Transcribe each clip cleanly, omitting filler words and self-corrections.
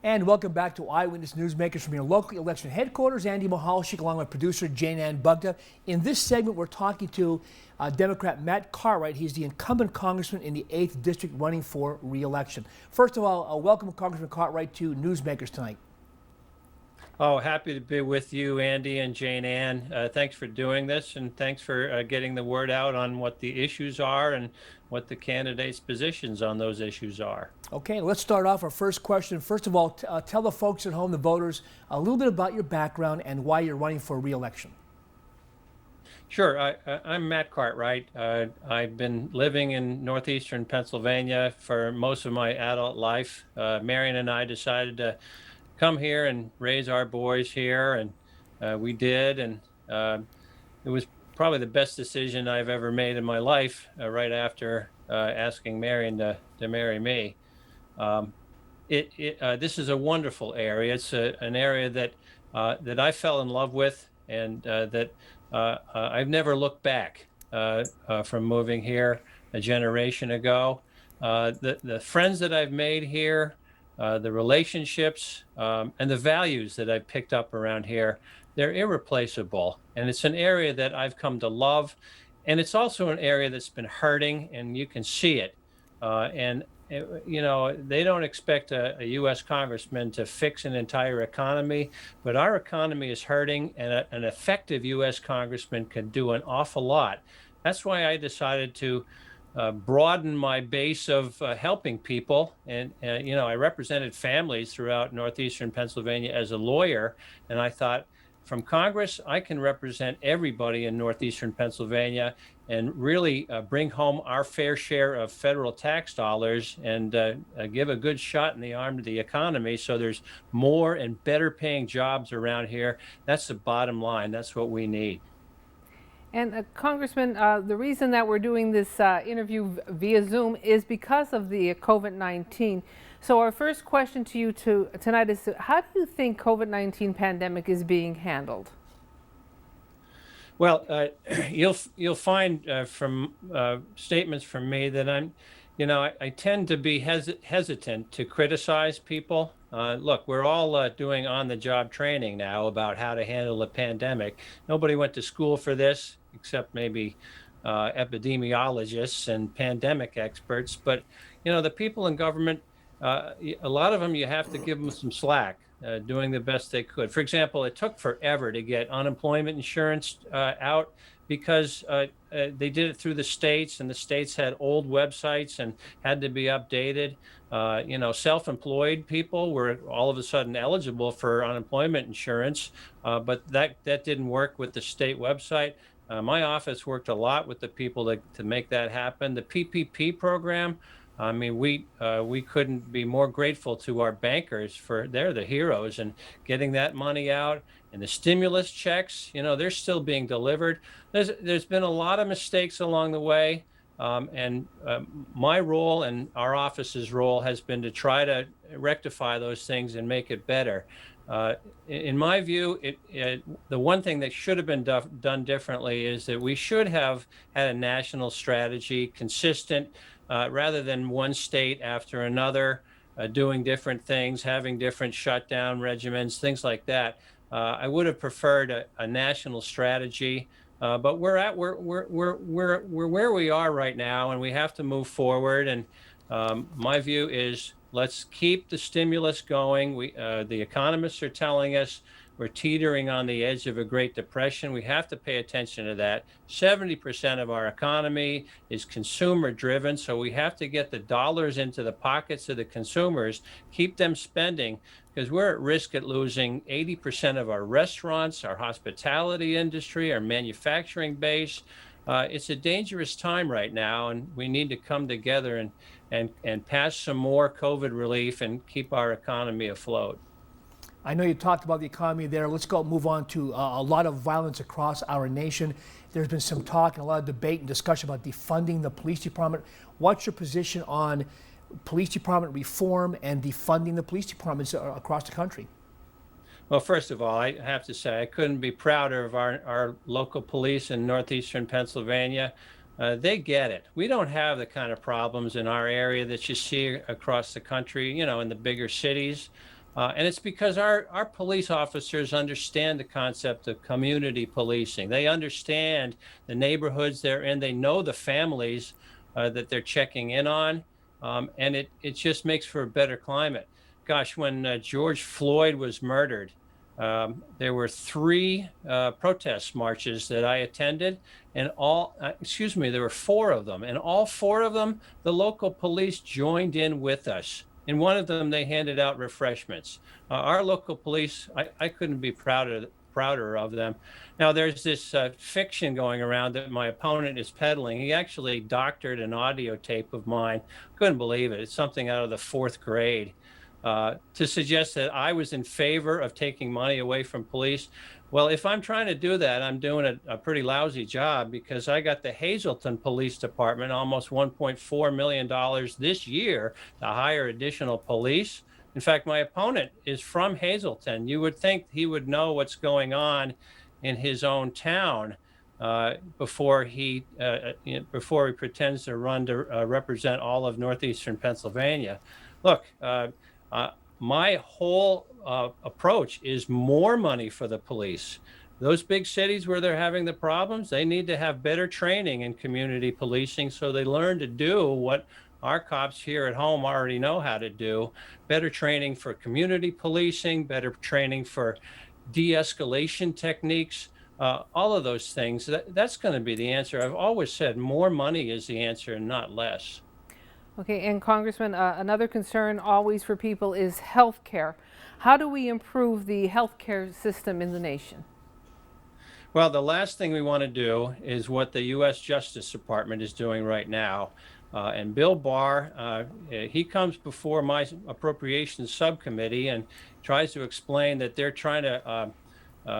And welcome back to Eyewitness Newsmakers from your local election headquarters. Andy Mahalchik along with producer Jane Ann Bugda. In this segment, we're talking to Democrat Matt Cartwright. He's the incumbent congressman in the 8th District running for re-election. First of all, welcome Congressman Cartwright to Newsmakers tonight. Oh, happy to be with you, Andy and Jane Ann. Thanks for doing this, and thanks for getting the word out on what the issues are and what the candidates' positions on those issues are. Okay, let's start off our first question. First of all, tell the folks at home, the voters, a little bit about your background and why you're running for re-election. Sure. I'm Matt Cartwright. I've been living in northeastern Pennsylvania for most of my adult life. Marion and I decided to come here and raise our boys here, and we did, and it was probably the best decision I've ever made in my life, right after asking Marion to marry me. This is a wonderful area. It's an area that I fell in love with, and that I've never looked back from moving here a generation ago. The friends that I've made here, the relationships, and the values that I've picked up around here, they're irreplaceable. And it's an area that I've come to love. And it's also an area that's been hurting, and you can see it. You know, they don't expect a U.S. congressman to fix an entire economy, but our economy is hurting, and an effective U.S. congressman can do an awful lot. That's why I decided to broaden my base of helping people. And, you know, I represented families throughout northeastern Pennsylvania as a lawyer. And I thought, from Congress, I can represent everybody in northeastern Pennsylvania and really bring home our fair share of federal tax dollars and give a good shot in the arm to the economy so there's more and better paying jobs around here. That's the bottom line. That's what we need. And Congressman, the reason that we're doing this interview via Zoom is because of the COVID-19. So our first question to you tonight is, how do you think COVID-19 pandemic is being handled? Well, you'll find from statements from me that I tend to be hesitant to criticize people. Look, we're all doing on-the-job training now about how to handle a pandemic. Nobody went to school for this, except maybe epidemiologists and pandemic experts. But, you know, the people in government, a lot of them, you have to give them some slack, doing the best they could. For example, it took forever to get unemployment insurance out because they did it through the states, and the states had old websites and had to be updated. You know, self-employed people were all of a sudden eligible for unemployment insurance, but that didn't work with the state website. My office worked a lot with the people to make that happen. The PPP program, I mean, we couldn't be more grateful to our bankers they're the heroes in getting that money out. And the stimulus checks, you know, they're still being delivered. There's been a lot of mistakes along the way. My role and our office's role has been to try to rectify those things and make it better. In my view, the one thing that should have been done differently is that we should have had a national strategy, consistent, rather than one state after another doing different things, having different shutdown regimens, things like that. I would have preferred a national strategy, but we're where we are right now, and we have to move forward. And my view is, let's keep the stimulus going. The economists are telling us we're teetering on the edge of a Great Depression. We have to pay attention to that. 70% of our economy is consumer driven, so we have to get the dollars into the pockets of the consumers, keep them spending, because we're at risk at losing 80% of our restaurants, our hospitality industry, our manufacturing base. It's a dangerous time right now, and we need to come together and pass some more COVID relief and keep our economy afloat. I know you talked about the economy there. Let's move on to a lot of violence across our nation. There's been some talk and a lot of debate and discussion about defunding the police department. What's your position on police department reform and defunding the police departments across the country? Well, first of all, I have to say I couldn't be prouder of our local police in northeastern Pennsylvania. They get it. We don't have the kind of problems in our area that you see across the country, you know, in the bigger cities. And it's because our police officers understand the concept of community policing. They understand the neighborhoods they're in. They know the families that they're checking in on. And it just makes for a better climate. Gosh, when George Floyd was murdered, there were three protest marches that I attended, and there were four of them, and all four of them, the local police joined in with us. In one of them, they handed out refreshments. Our local police, I couldn't be prouder of them. Now, there's this fiction going around that my opponent is peddling. He actually doctored an audio tape of mine. Couldn't believe it. It's something out of the fourth grade. To suggest that I was in favor of taking money away from police. Well, if I'm trying to do that, I'm doing a pretty lousy job, because I got the Hazleton Police Department almost $1.4 million this year to hire additional police. In fact, my opponent is from Hazleton. You would think he would know what's going on in his own town before he pretends to run to represent all of northeastern Pennsylvania. Look, my whole approach is more money for the police. Those big cities where they're having the problems, they need to have better training in community policing, so they learn to do what our cops here at home already know how to do. Better training for community policing, better training for de-escalation techniques, all of those things. That's going to be the answer. I've always said more money is the answer and not less. Okay, and Congressman, another concern always for people is health care. How do we improve the health care system in the nation? Well, the last thing we want to do is what the U.S. Justice Department is doing right now. And Bill Barr, he comes before my appropriations subcommittee and tries to explain that they're trying to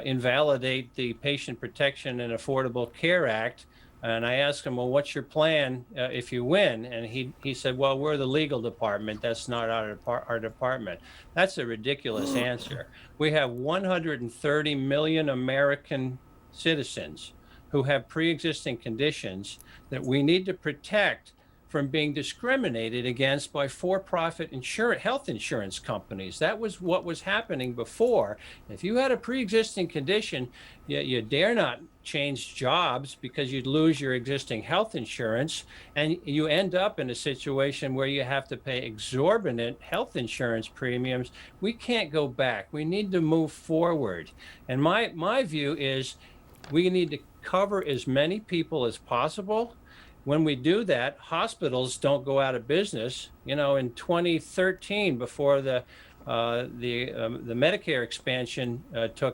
invalidate the Patient Protection and Affordable Care Act. And I asked him, well, what's your plan if you win? And he said, well, we're the legal department. That's not our department. That's a ridiculous answer. We have 130 million American citizens who have pre-existing conditions that we need to protect from being discriminated against by for-profit health insurance companies. That was what was happening before. If you had a pre-existing condition, you dare not change jobs because you'd lose your existing health insurance, and you end up in a situation where you have to pay exorbitant health insurance premiums. We can't go back. We need to move forward. And my view is we need to cover as many people as possible. When we do that, hospitals don't go out of business. You know, in 2013, before the Medicare expansion the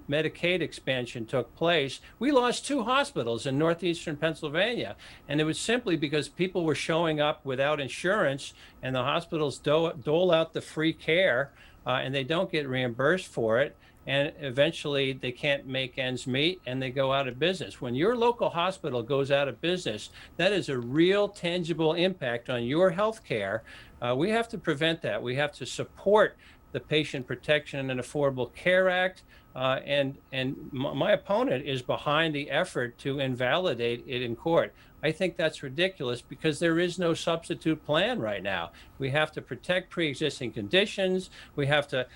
Medicaid expansion took place, we lost 2 hospitals in northeastern Pennsylvania. And it was simply because people were showing up without insurance, and the hospitals dole out the free care, and they don't get reimbursed for it. And eventually they can't make ends meet and they go out of business. When your local hospital goes out of business, that is a real tangible impact on your health care. We have to prevent that. We have to support the Patient Protection and Affordable Care Act. And my opponent is behind the effort to invalidate it in court. I think that's ridiculous because there is no substitute plan right now. We have to protect pre-existing conditions. We have to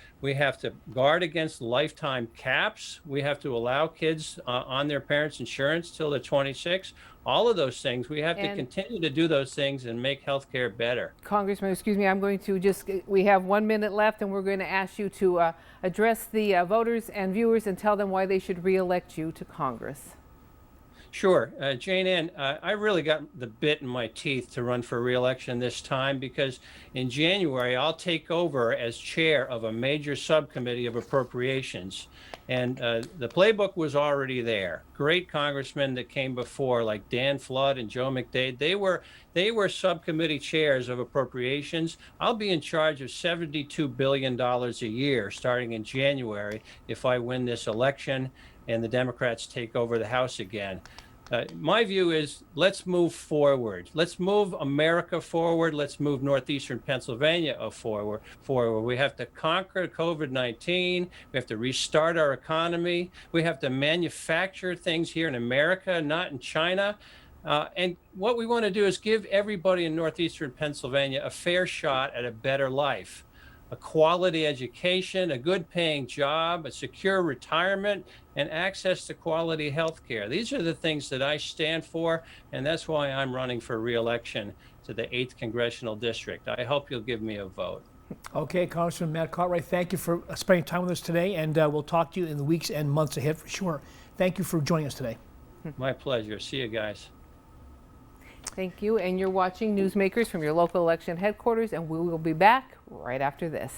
guard against lifetime caps. We have to allow kids on their parents' insurance till they're 26. All of those things, we have to continue to do those things and make healthcare better. Congressman, excuse me, I'm going to we have 1 minute left, and we're going to ask you to address the voters and viewers and tell them why they should re-elect you to Congress. Sure. Jane Ann, I really got the bit in my teeth to run for re-election this time because in January, I'll take over as chair of a major subcommittee of appropriations. And the playbook was already there. Great congressmen that came before, like Dan Flood and Joe McDade, they were subcommittee chairs of appropriations. I'll be in charge of $72 billion a year starting in January if I win this election and the Democrats take over the House again. My view is let's move forward. Let's move America forward. Let's move northeastern Pennsylvania forward. We have to conquer COVID-19. We have to restart our economy. We have to manufacture things here in America, not in China. And what we want to do is give everybody in northeastern Pennsylvania a fair shot at a better life. a quality education, a good paying job, a secure retirement, and access to quality health care. These are the things that I stand for, and that's why I'm running for re-election to the 8th Congressional District. I hope you'll give me a vote. Okay, Congressman Matt Cartwright, thank you for spending time with us today, and we'll talk to you in the weeks and months ahead for sure. Thank you for joining us today. My pleasure. See you guys. Thank you. And you're watching Newsmakers from your local election headquarters, and we will be back right after this.